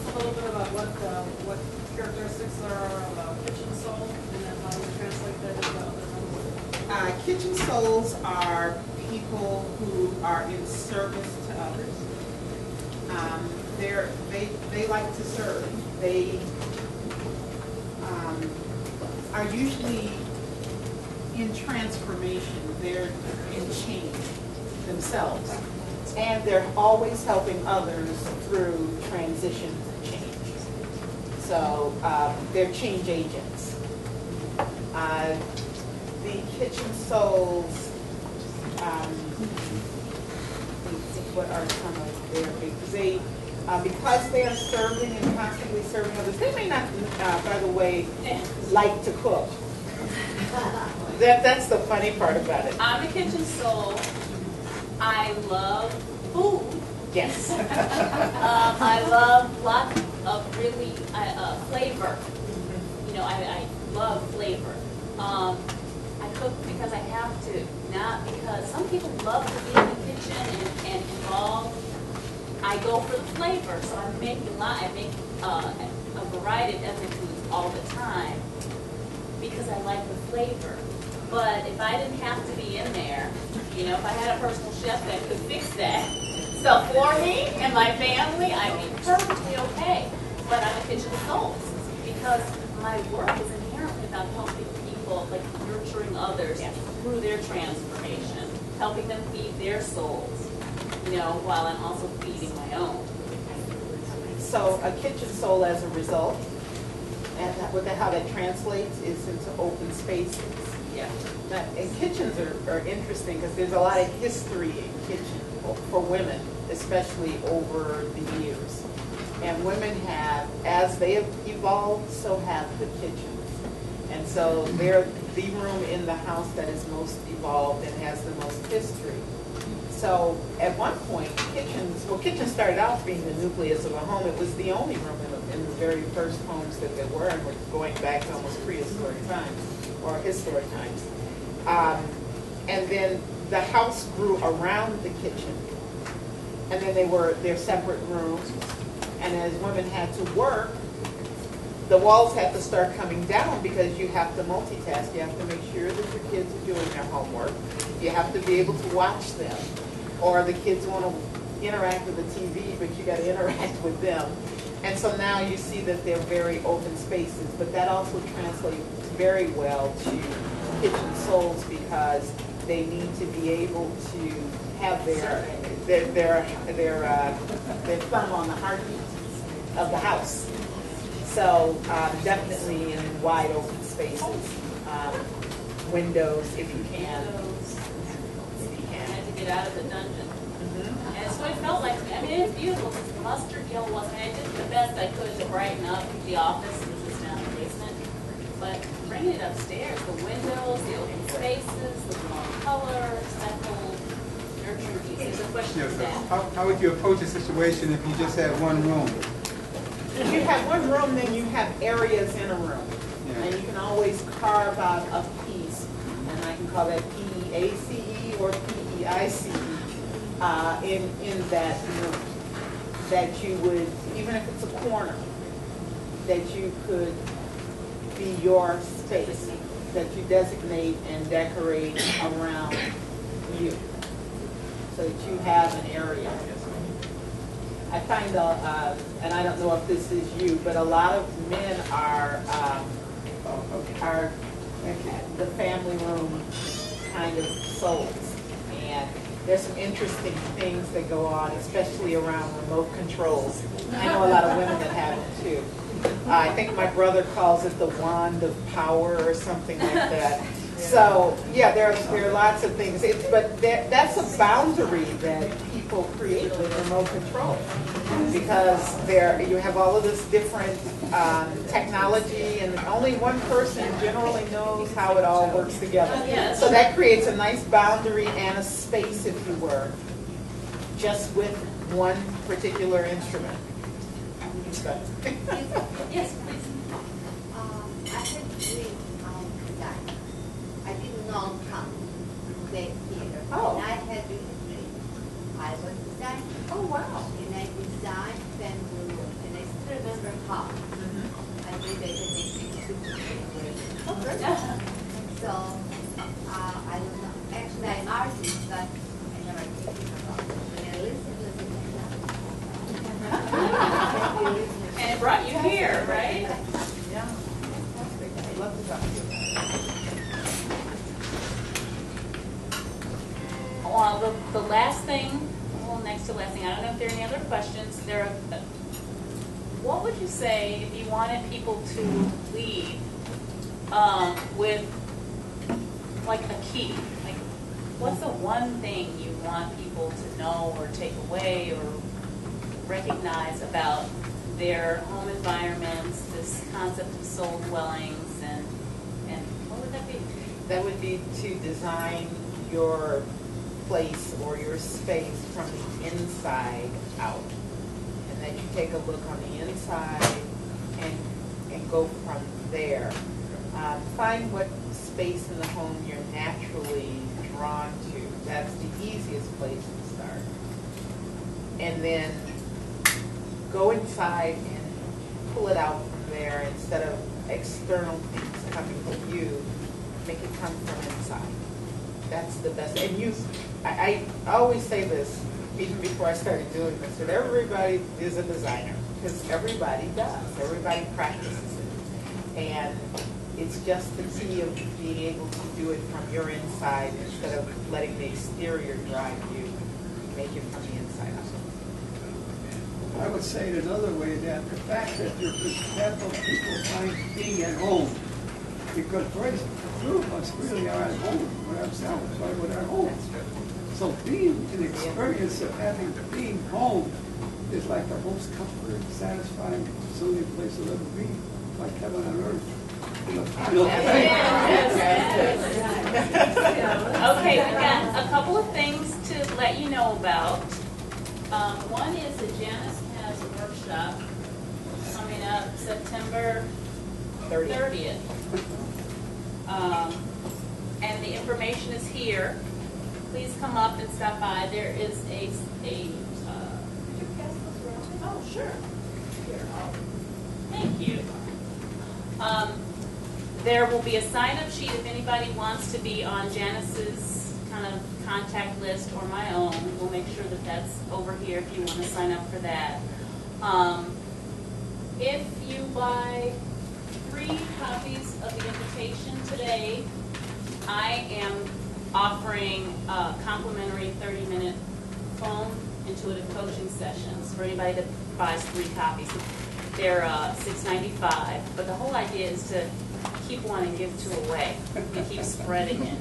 a little bit about what characteristics are of a kitchen soul, and then how you translate that into other rooms? Kitchen souls are people who are in service to others. They like to serve. They are usually in transformation. They're in change themselves. And they're always helping others through transitions and change. So they're change agents. The kitchen souls, what are some of their things? Because they are serving and constantly serving others, they may not, by the way, like to cook. That's the funny part about it. I'm a kitchen soul. I love food. Yes. I love lots of really flavor. You know, I love flavor. I cook because I have to, not because some people love to be in the kitchen and involved. I go for the flavor, so I make a variety of ethnic foods all the time because I like the flavor. But if I didn't have to be in there, you know, if I had a personal chef that could fix that stuff for me and my family, I'd be perfectly okay. But I'm a kitchen soul because my work is inherently about helping people, like nurturing others through their transformation, helping them feed their souls, you know, while I'm also feeding my own. So a kitchen soul as a result, and how that translates is into open spaces. Yeah. Now, and kitchens are interesting because there's a lot of history in kitchen for women, especially over the years. And women have, as they have evolved, so have the kitchens. And so they're the room in the house that is most evolved and has the most history. So at one point, kitchens started out being the nucleus of a home. It was the only room in the very first homes that there were, and we're going back to almost prehistoric times or historic times. And then the house grew around the kitchen, and then they're separate rooms. And as women had to work, the walls had to start coming down because you have to multitask. You have to make sure that your kids are doing their homework. You have to be able to watch them. Or the kids want to interact with the TV, but you got to interact with them. And so now you see that they're very open spaces, but that also translates very well to kitchen souls because they need to be able to have their thumb on the heartbeat of the house. So definitely in wide open spaces, windows if you can. I had to get out of the dungeon. And it's what it felt like to me. I mean, it's beautiful. It's the mustard yellow was. I did the best I could to brighten up the office, which was down in the basement. But bringing it upstairs, the windows, the open spaces, the warm colors, that whole nurture piece. There's a question of that. How would you approach a situation if you just had one room? If you have one room, then you have areas in a room. Yeah. And you can always carve out a piece, and I can call that P-E-A-C-E or P-E-I-C-E in that room. That you would, even if it's a corner, that you could be your space, that you designate and decorate around you, so that you have an area. I find, and I don't know if this is you, but a lot of men are the family room kind of souls. And there's some interesting things that go on, especially around remote controls. I know a lot of women that have them too. I think my brother calls it the wand of power or something like that. So yeah, there are lots of things. But that's a boundary that people create with remote control, because you have all of this different technology, and only one person generally knows how it all works together. So that creates a nice boundary and a space, if you were, just with one particular instrument. Yes, please. I had a dream design. I did not come to the theater. Oh. And I had a dream. I was designing. Oh, wow. And I designed and I stood So, I don't know. Actually, I'm artist, but I never think about it. When I listen to it, And it brought you here, right? Yeah. Fantastic. I love to talk to you. Well, the last thing, well, next to last thing, I don't know if there are any other questions. What would you say if you wanted people to leave with like a key? Like, what's the one thing you want people to know or take away or recognize about their home environments, this concept of soul dwellings, and what would that be? That would be to design your place or your space from the inside out. And that you take a look on the inside and go from there. Find what space in the home you're naturally drawn to. That's the easiest place to start. And then go inside and pull it out from there instead of external things coming to you. Make it come from inside. That's the best. And I always say this, even before I started doing this, that everybody is a designer, because everybody does. Everybody practices it. And it's just the key of being able to do it from your inside instead of letting the exterior drive you. Make it from the inside out. I would say it another way, that the fact that that of people find being at home, because for instance, a few of us really are at home with ourselves, right, with our homes. So being an experience of being home is like the most comforting, satisfying, soothing place to ever be, like heaven on earth. Okay, we've got a couple of things to let you know about. One is that Janice has a workshop coming up September 30th. And the information is here. Please come up and stop by. There is a could you pass those around? Oh, sure. Here, thank you. There will be a sign-up sheet if anybody wants to be on Janice's kind of contact list or my own. We'll make sure that that's over here if you want to sign up for that. If you buy 3 copies of the invitation today, I am offering complimentary 30-minute phone intuitive coaching sessions for anybody that buys 3 copies. They're $6.95, but the whole idea is to keep one and give 2 away and keep spreading it.